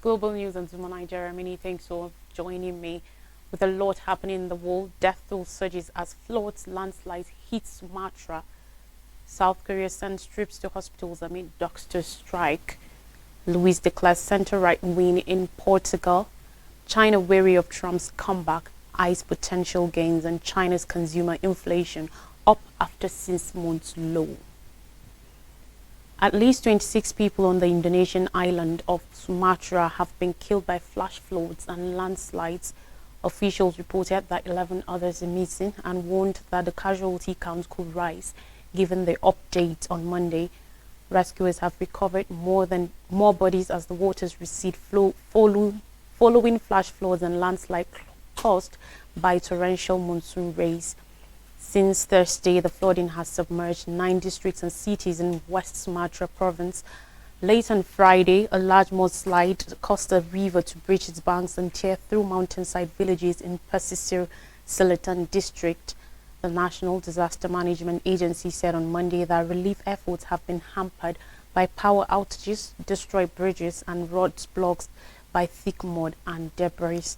Global News and Zuma Nigeria. Many thanks for joining me. With a lot happening in the world, death toll surges as floods, landslides hit Sumatra. South Korea sends troops to hospitals amid doctors' strike. Luis declares center-right win in Portugal. China wary of Trump's comeback, eyes potential gains, and China's consumer inflation up after 6 months low. At least 26 people on the Indonesian island of Sumatra have been killed by flash floods and landslides. Officials reported that 11 others are missing and warned that the casualty count could rise given the update on Monday. Rescuers have recovered more bodies as the waters recede following flash floods and landslides caused by torrential monsoon rays. Since Thursday, the flooding has submerged 9 districts and cities in West Sumatra province. Late on Friday, a large mudslide caused the river to breach its banks and tear through mountainside villages in Pesisir, Selatan district. The National Disaster Management Agency said on Monday that relief efforts have been hampered by power outages, destroyed bridges, and roads blocked by thick mud and debris.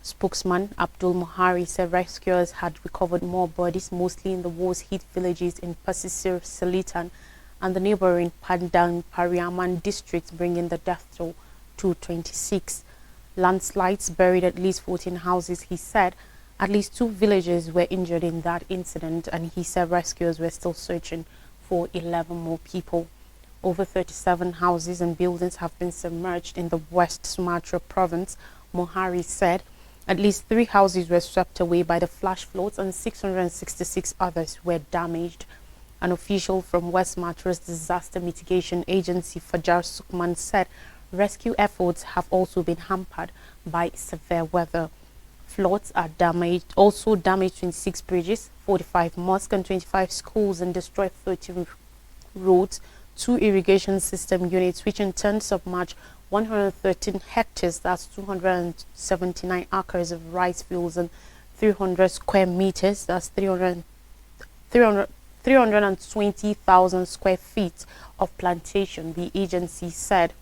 Spokesman Abdul Muhari said rescuers had recovered more bodies, mostly in the war-hit villages in Pesisir, Selatan, and the neighboring Padang Pariaman districts, bringing the death toll to 26. Landslides buried at least 14 houses, he said. At least 2 villagers were injured in that incident, and he said rescuers were still searching for 11 more people. Over 37 houses and buildings have been submerged in the West Sumatra province, Muhari said. At least 3 houses were swept away by the flash floods and 666 others were damaged. An official from West Sumatra's Disaster Mitigation Agency, Fajar Sukman, said rescue efforts have also been hampered by severe weather. Floods also damaged 26 bridges, 45 mosques and 25 schools, and destroyed 13 roads, 2 irrigation system units, which in turn submerged 113 hectares, that's 279 acres of rice fields, and 300 square meters, that's 320,000 square feet of plantation, the agency said.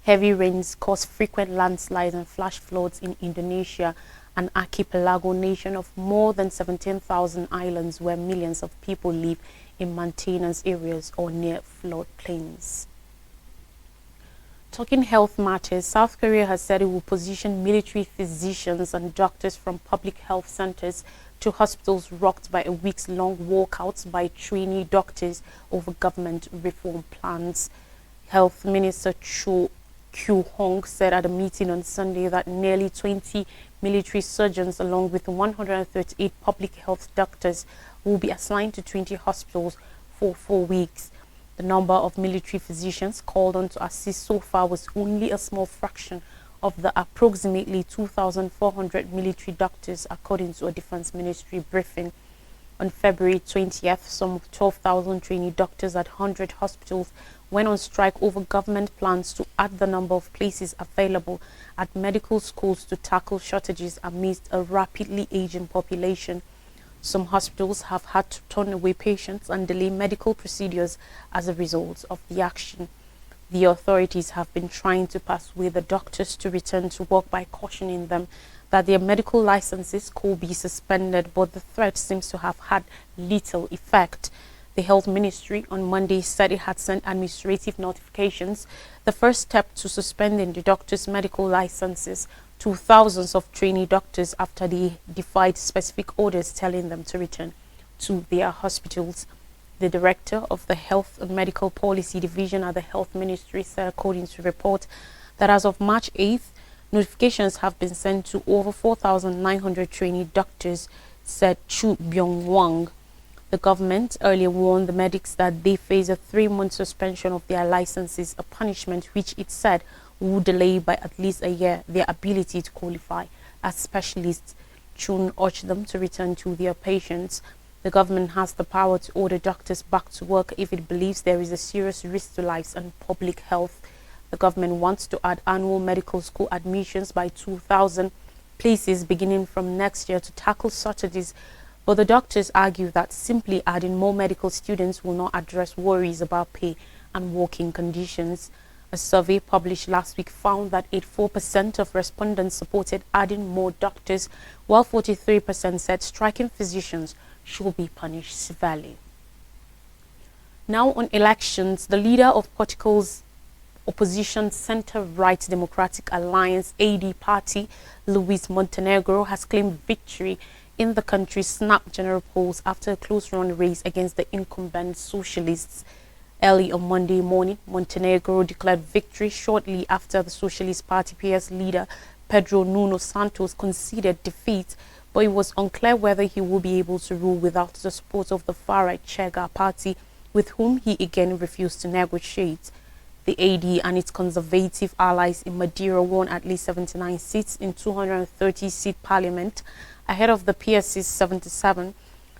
Heavy rains caused frequent landslides and flash floods in Indonesia, an archipelago nation of more than 17,000 islands where millions of people live in mountainous areas or near floodplains. Talking health matters, South Korea has said it will position military physicians and doctors from public health centers to hospitals rocked by a weeks-long walkout by trainee doctors over government reform plans. Health Minister Cho Kyu-hong said at a meeting on Sunday that nearly 20 military surgeons along with 138 public health doctors will be assigned to 20 hospitals for 4 weeks. The number of military physicians called on to assist so far was only a small fraction of the approximately 2,400 military doctors, according to a Defense Ministry briefing. On February 20th, some 12,000 trainee doctors at 100 hospitals went on strike over government plans to add the number of places available at medical schools to tackle shortages amidst a rapidly aging population. Some hospitals have had to turn away patients and delay medical procedures as a result of the action. The authorities have been trying to persuade the doctors to return to work by cautioning them that their medical licenses could be suspended, but the threat seems to have had little effect. The Health Ministry on Monday said it had sent administrative notifications, the first step to suspending the doctors' medical licenses to thousands of trainee doctors after they defied specific orders telling them to return to their hospitals. The director of the Health and Medical Policy Division at the Health Ministry said, according to report, that as of March 8th, notifications have been sent to over 4,900 trainee doctors, said Chu Byung-wang. The government earlier warned the medics that they face a 3-month suspension of their licenses, a punishment which it said would delay by at least a year their ability to qualify as specialists. Chun urged them to return to their patients. The government has the power to order doctors back to work if it believes there is a serious risk to lives and public health. The government wants to add annual medical school admissions by 2,000 places beginning from next year to tackle shortages, but the doctors argue that simply adding more medical students will not address worries about pay and working conditions. A survey published last week found that 84% of respondents supported adding more doctors, while 43% said striking physicians should be punished severely. Now on elections, the leader of Portugal's opposition center-right Democratic Alliance AD party, Luis Montenegro, has claimed victory in the country's snap general polls after a close-run race against the incumbent socialists. Early on Monday morning, Montenegro declared victory shortly after the Socialist Party PS leader Pedro Nuno Santos conceded defeat, but it was unclear whether he will be able to rule without the support of the far-right Chega party, with whom he again refused to negotiate. The AD and its conservative allies in Madeira won at least 79 seats in 230-seat parliament, ahead of the PS's 77.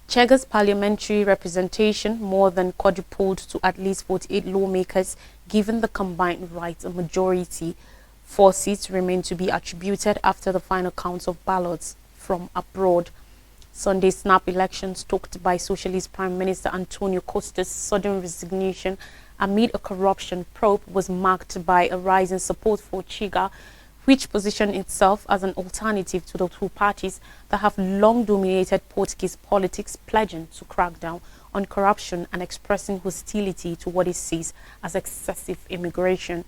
Chega's parliamentary representation more than quadrupled to at least 48 lawmakers, given the combined right a majority. 4 seats remain to be attributed after the final count of ballots from abroad. Sunday's snap election, stoked by Socialist Prime Minister Antonio Costa's sudden resignation amid a corruption probe, was marked by a rise in support for Chega, which positioned itself as an alternative to the two parties that have long dominated Portuguese politics, pledging to crack down on corruption and expressing hostility to what it sees as excessive immigration.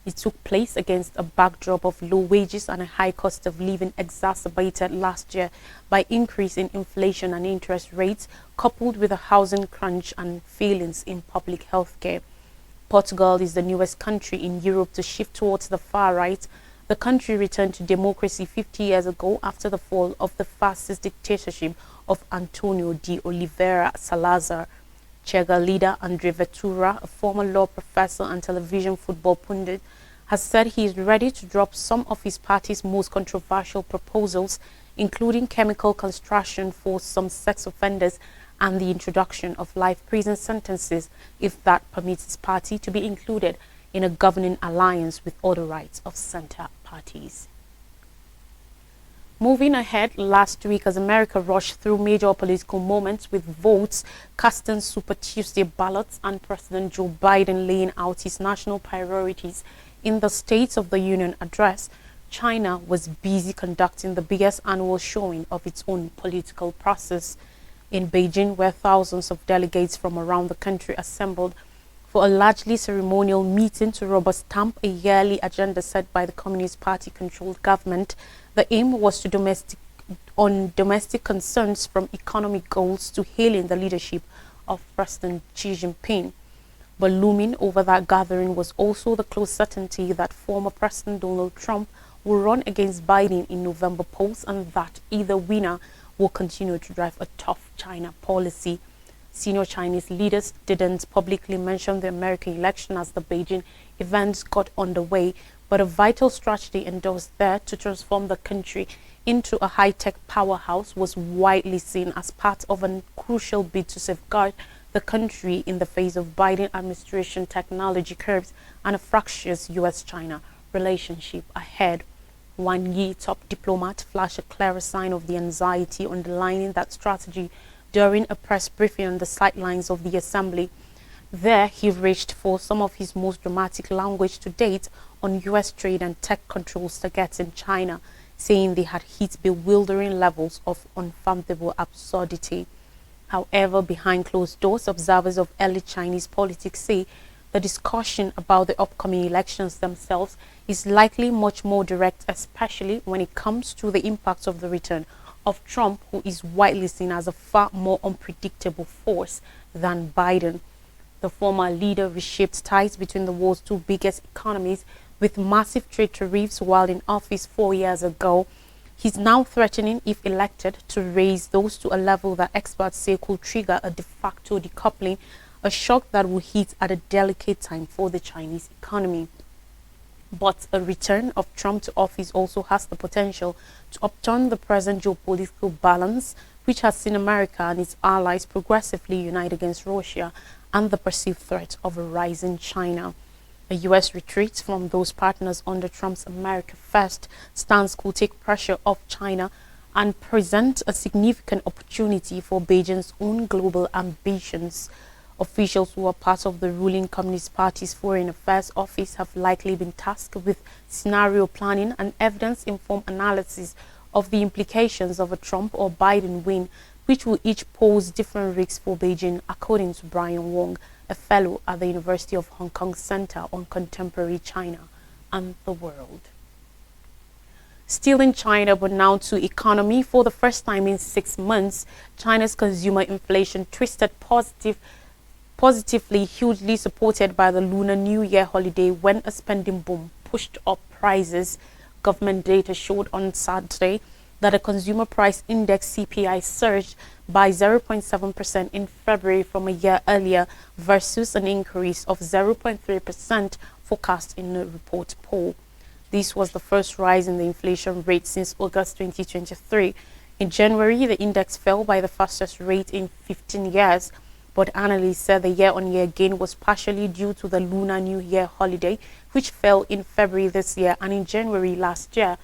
It took place against a backdrop of low wages and a high cost of living exacerbated last year by increase in inflation and interest rates, coupled with a housing crunch and failings in public health care. Portugal is the newest country in Europe to shift towards the far right. The country returned to democracy 50 years ago after the fall of the fascist dictatorship of Antonio de Oliveira Salazar. Chega leader André Ventura, a former law professor and television football pundit, has said he is ready to drop some of his party's most controversial proposals, including chemical castration for some sex offenders and the introduction of life prison sentences, if that permits his party to be included in a governing alliance with other right-of-center parties. Moving ahead, last week as America rushed through major political moments with votes casting Super Tuesday ballots and President Joe Biden laying out his national priorities in the State of the Union address, China was busy conducting the biggest annual showing of its own political process. In Beijing, where thousands of delegates from around the country assembled for a largely ceremonial meeting to rubber stamp a yearly agenda set by the Communist Party-controlled government, the aim was to domestic concerns, from economic goals to hailing the leadership of President Xi Jinping. But looming over that gathering was also the close certainty that former President Donald Trump will run against Biden in November polls, and that either winner will continue to drive a tough China policy. Senior Chinese leaders didn't publicly mention the American election as the Beijing events got underway, but a vital strategy endorsed there to transform the country into a high-tech powerhouse was widely seen as part of a crucial bid to safeguard the country in the face of Biden administration technology curbs and a fractious U.S.-China relationship ahead. Wang Yi, top diplomat, flashed a clearer sign of the anxiety underlying that strategy during a press briefing on the sidelines of the assembly. There, he reached for some of his most dramatic language to date on U.S. trade and tech controls targets in China, saying they had hit bewildering levels of unfathomable absurdity. However, behind closed doors, observers of early Chinese politics say the discussion about the upcoming elections themselves is likely much more direct, especially when it comes to the impacts of the return of Trump, who is widely seen as a far more unpredictable force than Biden. The former leader reshaped ties between the world's two biggest economies with massive trade tariffs while in office 4 years ago. He's now threatening, if elected, to raise those to a level that experts say could trigger a de facto decoupling, a shock that will hit at a delicate time for the Chinese economy. But a return of Trump to office also has the potential to upturn the present geopolitical balance, which has seen America and its allies progressively unite against Russia and the perceived threat of a rising China. A U.S. retreat from those partners under Trump's America First stance could take pressure off China and present a significant opportunity for Beijing's own global ambitions. Officials who are part of the ruling Communist Party's Foreign Affairs Office have likely been tasked with scenario planning and evidence-informed analysis of the implications of a Trump or Biden win, which will each pose different risks for Beijing, according to Brian Wong, a fellow at the University of Hong Kong Center on Contemporary China and the World. Still in China, but now to economy. For the first time in 6 months, China's consumer inflation twisted positively, hugely supported by the Lunar New Year holiday when a spending boom pushed up prices. Government data showed on Saturday that the consumer price index CPI surged by 0.7% in February from a year earlier versus an increase of 0.3% forecast in the report poll. This was the first rise in the inflation rate since August 2023. In January, the index fell by the fastest rate in 15 years, but analysts said the year-on-year gain was partially due to the Lunar New Year holiday, which fell in February this year and in January last year.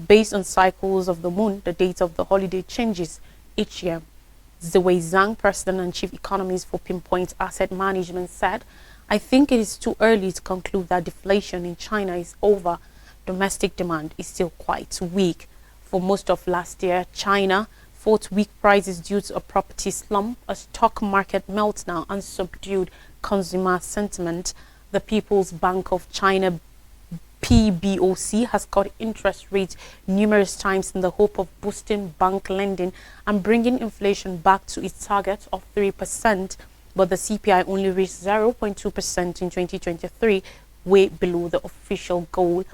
Based on cycles of the moon, the date of the holiday changes each year. Ziwei Zhang, president and chief economist for Pinpoint Asset Management, said, "I think it is too early to conclude that deflation in China is over. Domestic demand is still quite weak." For most of last year, China fought weak prices due to a property slump, a stock market meltdown, and subdued consumer sentiment. The People's Bank of China, PBOC, has cut interest rates numerous times in the hope of boosting bank lending and bringing inflation back to its target of 3%, but the CPI only reached 0.2% in 2023, way below the official goal.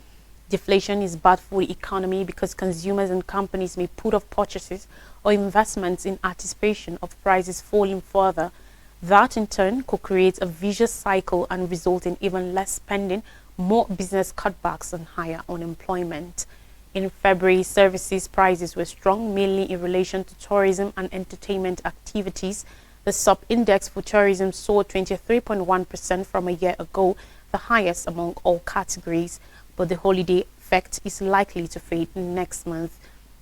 Deflation is bad for the economy because consumers and companies may put off purchases or investments in anticipation of prices falling further. That in turn could create a vicious cycle and result in even less spending, more business cutbacks, and higher unemployment. In February, services prices were strong, mainly in relation to tourism and entertainment activities. The sub-index for tourism soared 23.1% from a year ago, the highest among all categories. But the holiday effect is likely to fade next month.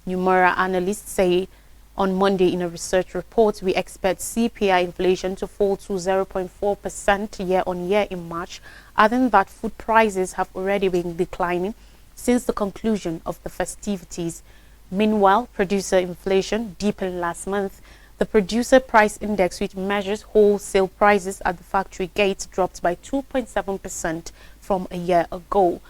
Nomura analysts say on Monday in a research report, we expect CPI inflation to fall to 0.4% year-on-year in March, adding that food prices have already been declining since the conclusion of the festivities. Meanwhile, producer inflation deepened last month. The producer price index, which measures wholesale prices at the factory gate, dropped by 2.7% from a year ago.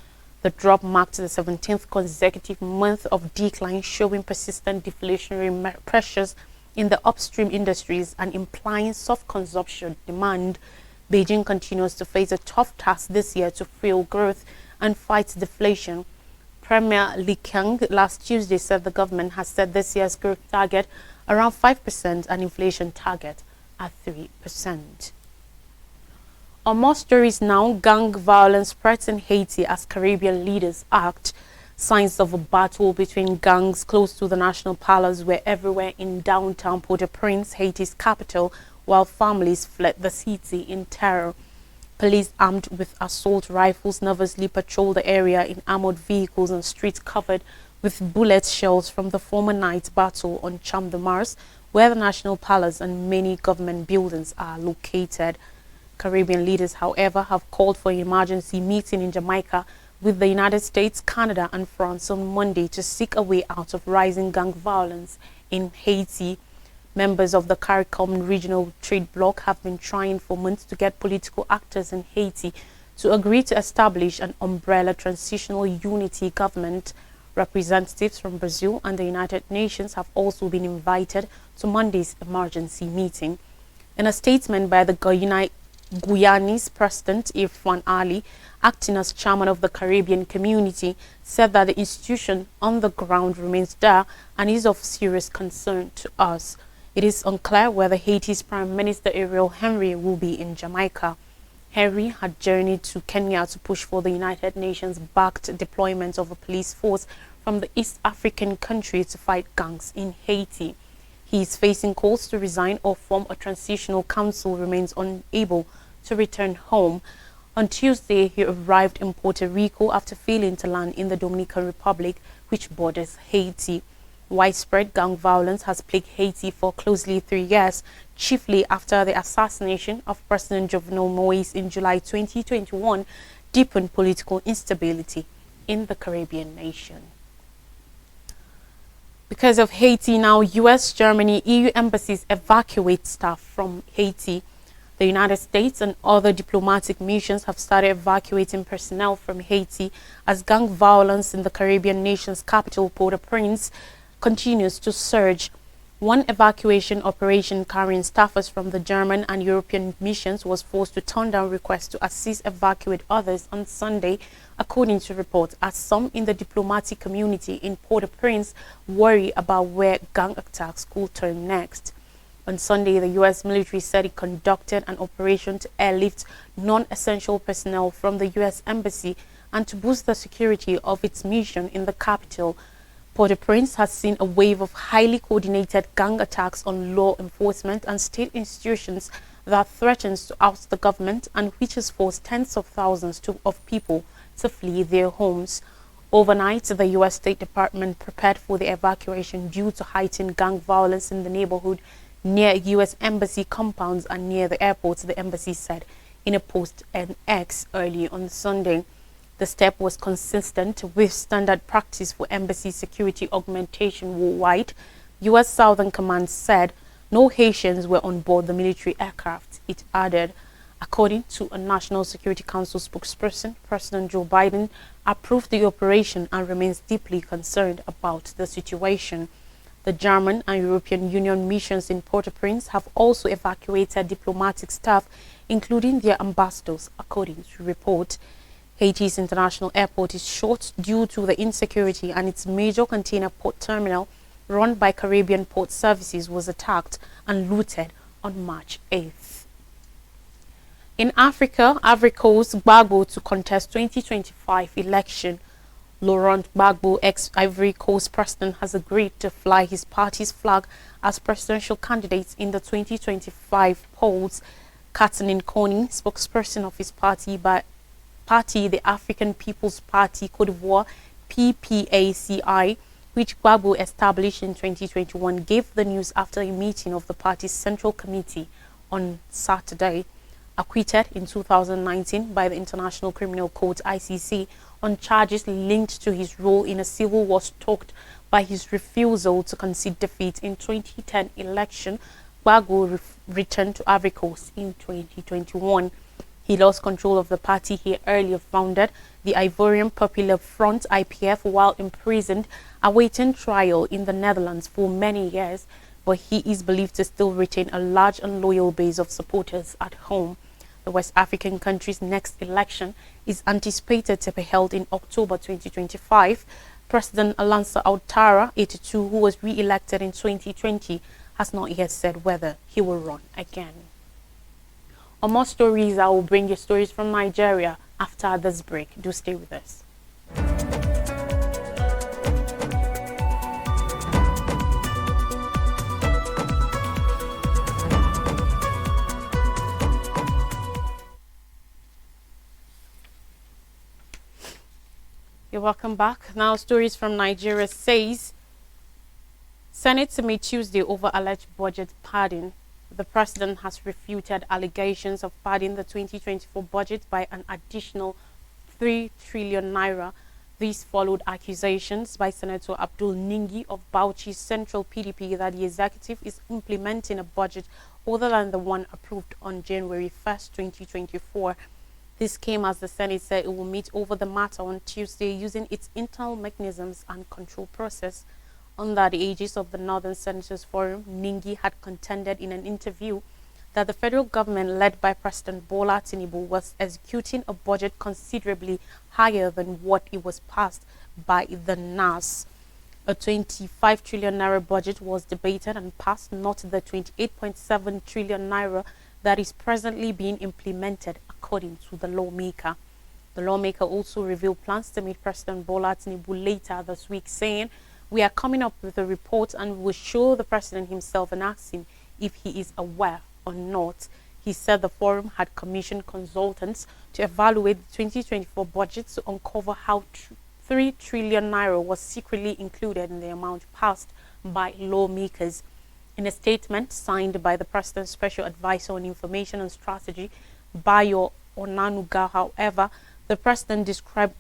The drop marked the 17th consecutive month of decline, showing persistent deflationary pressures in the upstream industries and implying soft consumption demand. Beijing continues to face a tough task this year to fuel growth and fight deflation. Premier Li Qiang last Tuesday said the government has set this year's growth target around 5% and inflation target at 3%. On more stories now, gang violence spreads in Haiti as Caribbean leaders act. Signs of a battle between gangs close to the National Palace were everywhere in downtown Port-au-Prince, Haiti's capital, while families fled the city in terror. Police armed with assault rifles nervously patrolled the area in armored vehicles and streets covered with bullet shells from the former night battle on Champ de Mars, where the National Palace and many government buildings are located. Caribbean leaders, however, have called for an emergency meeting in Jamaica with the United States, Canada, and France on Monday to seek a way out of rising gang violence in Haiti. Members of the CARICOM regional trade bloc have been trying for months to get political actors in Haiti to agree to establish an umbrella transitional unity government. Representatives from Brazil and the United Nations have also been invited to Monday's emergency meeting. In a statement by the Guyanese President Irfan Ali, acting as chairman of the Caribbean community, said that the institution on the ground remains there and is of serious concern to us. It is unclear whether Haiti's Prime Minister Ariel Henry will be in Jamaica. Henry had journeyed to Kenya to push for the United Nations-backed deployment of a police force from the East African country to fight gangs in Haiti. He is facing calls to resign or form a transitional council, remains unable to return home. On Tuesday, he arrived in Puerto Rico after failing to land in the Dominican Republic, which borders Haiti. Widespread gang violence has plagued Haiti for closely 3 years, chiefly after the assassination of President Jovenel Moise in July 2021 deepened political instability in the Caribbean nation. Because of Haiti now, US, Germany, EU embassies evacuate staff from Haiti. The United States and other diplomatic missions have started evacuating personnel from Haiti as gang violence in the Caribbean nation's capital, Port-au-Prince, continues to surge. One evacuation operation carrying staffers from the German and European missions was forced to turn down requests to assist evacuate others on Sunday, according to reports, as some in the diplomatic community in Port-au-Prince worry about where gang attacks could turn next. On Sunday, the U.S. military said it conducted an operation to airlift non-essential personnel from the U.S. Embassy and to boost the security of its mission in the capital. Port-au-Prince has seen a wave of highly coordinated gang attacks on law enforcement and state institutions that threatens to oust the government and which has forced tens of thousands of people to flee their homes. Overnight, the U.S. State Department prepared for the evacuation due to heightened gang violence in the neighborhood near U.S. Embassy compounds and near the airports, the embassy said in a post on X early on Sunday. The step was consistent with standard practice for embassy security augmentation worldwide. U.S. Southern Command said no Haitians were on board the military aircraft. It added, according to a National Security Council spokesperson, President Joe Biden approved the operation and remains deeply concerned about the situation. The German and European Union missions in Port-au-Prince have also evacuated diplomatic staff, including their ambassadors, according to report. Haiti's international airport is short due to the insecurity, and its major container port terminal, run by Caribbean Port Services, was attacked and looted on March 8th. In Africa, Ivory Coast Gbagbo to contest 2025 election. Laurent Gbagbo, ex-Ivory Coast president, has agreed to fly his party's flag as presidential candidate in the 2025 polls. Catherine Kony, spokesperson of his party, the African People's Party Côte d'Ivoire, PPACI, which Gbagbo established in 2021, gave the news after a meeting of the party's Central Committee on Saturday. Acquitted in 2019 by the International Criminal Court (ICC) on charges linked to his role in a civil war stoked by his refusal to concede defeat in 2010 election, Gbagbo returned to Ivory Coast in 2021. He lost control of the party he earlier founded, the Ivorian Popular Front (IPF), while imprisoned, awaiting trial in the Netherlands for many years, but he is believed to still retain a large and loyal base of supporters at home. The West African country's next election is anticipated to be held in October 2025. President Alassane Ouattara, 82, who was re-elected in 2020, has not yet said whether he will run again. On more stories, I will bring you stories from Nigeria after this break. Do stay with us. You're welcome back. Now, stories from Nigeria says Senate to meet Tuesday over alleged budget padding. The president has refuted allegations of padding the 2024 budget by an additional 3 trillion naira. These followed accusations by Senator Abdul Ningi of Bauchi's Central PDP that the executive is implementing a budget other than the one approved on January 1st, 2024. This came as the Senate said it will meet over the matter on Tuesday using its internal mechanisms and control process. Under the aegis of the Northern Senators Forum, Ningi had contended in an interview that the federal government led by President Bola Tinubu was executing a budget considerably higher than what it was passed by the NAS. A 25 trillion naira budget was debated and passed, not the 28.7 trillion naira that is presently being implemented, according to the lawmaker. The lawmaker also revealed plans to meet President Bola Tinubu later this week, saying, "We are coming up with a report and will show the president himself and ask him if he is aware or not." He said the forum had commissioned consultants to evaluate the 2024 budget to uncover how 3 trillion naira was secretly included in the amount passed by lawmakers. In a statement signed by the President's Special Advisor on Information and Strategy, Bayo Onanuga, however, the President described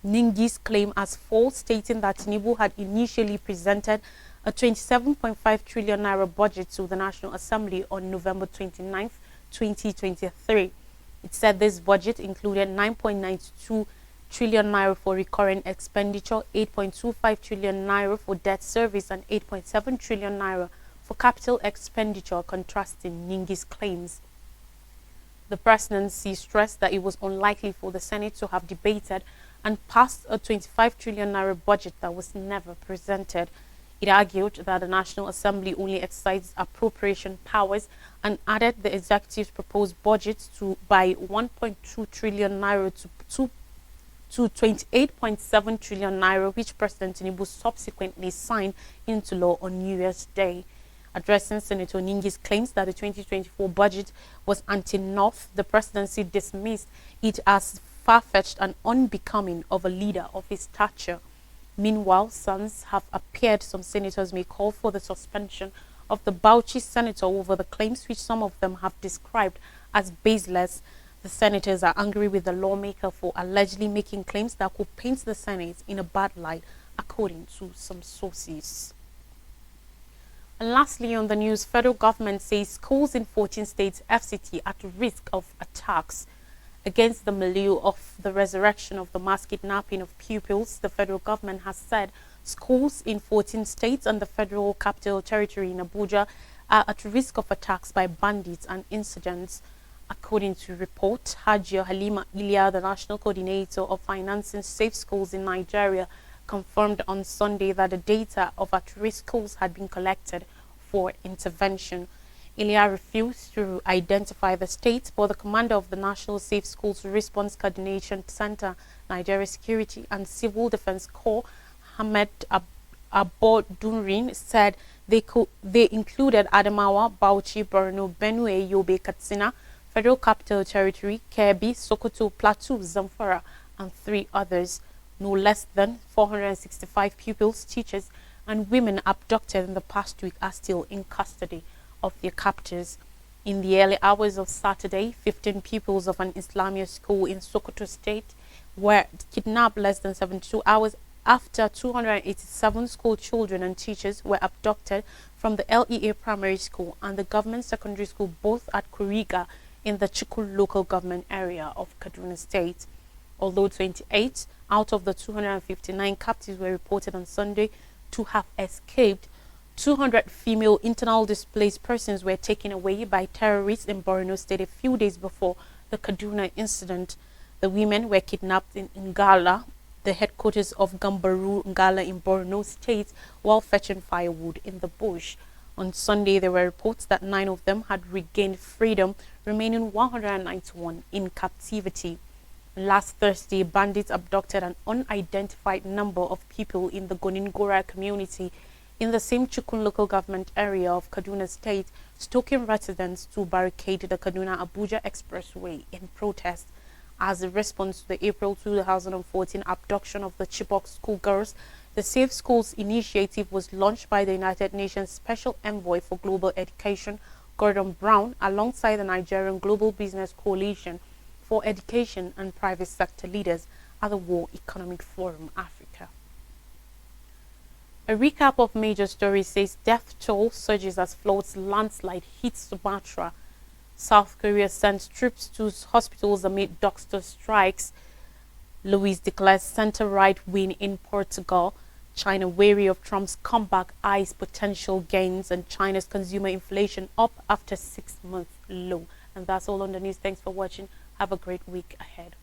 Ningi's claim as false, stating that Tinubu had initially presented a 27.5 trillion naira budget to the National Assembly on November 29, 2023. It said this budget included 9.92 trillion naira for recurrent expenditure, 8.25 trillion naira for debt service, and 8.7 trillion naira for capital expenditure, contrasting Ningi's claims. The presidency stressed that it was unlikely for the Senate to have debated and passed a 25 trillion naira budget that was never presented. It argued that the National Assembly only exercised appropriation powers and added the executive's proposed budget by 1.2 trillion naira to 28.7 trillion naira, which President Tinubu subsequently signed into law on New Year's Day. Addressing Senator Ningi's claims that the 2024 budget was anti-North, the presidency dismissed it as far-fetched and unbecoming of a leader of his stature. Meanwhile, sons have appeared. Some senators may call for the suspension of the Bauchi senator over the claims, which some of them have described as baseless. The senators are angry with the lawmaker for allegedly making claims that could paint the Senate in a bad light, according to some sources. And lastly, on the news, federal government says schools in 14 states FCT at risk of attacks. Against the milieu of the resurrection of the mass kidnapping of pupils, the federal government has said schools in 14 states and the Federal Capital Territory in Abuja are at risk of attacks by bandits and insurgents. According to report, Hajia Halima Ilya, the National Coordinator of Financing Safe Schools in Nigeria, confirmed on Sunday that the data of at-risk schools had been collected for intervention. Ilya refused to identify the state, but the commander of the National Safe Schools Response Coordination Center, Nigeria Security and Civil Defense Corps, Ahmed Abodunrin, said they included Adamawa, Bauchi, Borno, Benue, Yobe, Katsina, Federal Capital Territory, Kebbi, Sokoto, Plateau, Zamfara, and 3 others. No less than 465 pupils, teachers, and women abducted in the past week are still in custody of their captors. In the early hours of Saturday, 15 pupils of an Islamia school in Sokoto State were kidnapped less than 72 hours after 287 school children and teachers were abducted from the LEA Primary School and the Government Secondary School, both at Kuriga in the Chikun local government area of Kaduna State. Although 28 out of the 259 captives were reported on Sunday to have escaped, 200 female internal displaced persons were taken away by terrorists in Borno State a few days before the Kaduna incident. The women were kidnapped in Ngala, the headquarters of Gambaru Ngala in Borno State, while fetching firewood in the bush. On Sunday, there were reports that 9 of them had regained freedom, remaining 191 in captivity. Last Thursday, bandits abducted an unidentified number of people in the Goningora community in the same Chikun local government area of Kaduna State, stoking residents to barricade the Kaduna-Abuja Expressway in protest. As a response to the April 2014 abduction of the Chibok schoolgirls, the Safe Schools initiative was launched by the United Nations Special Envoy for Global Education, Gordon Brown, alongside the Nigerian Global Business Coalition for Education and private sector leaders at the World Economic Forum Africa. A recap of major stories says death toll surges as floods landslide hits Sumatra. South Korea sends troops to hospitals amid doctor strikes. Luis declares center-right win in Portugal. China wary of Trump's comeback eyes potential gains, and China's consumer inflation up after 6-month low. And that's all on the news. Thanks for watching. Have a great week ahead.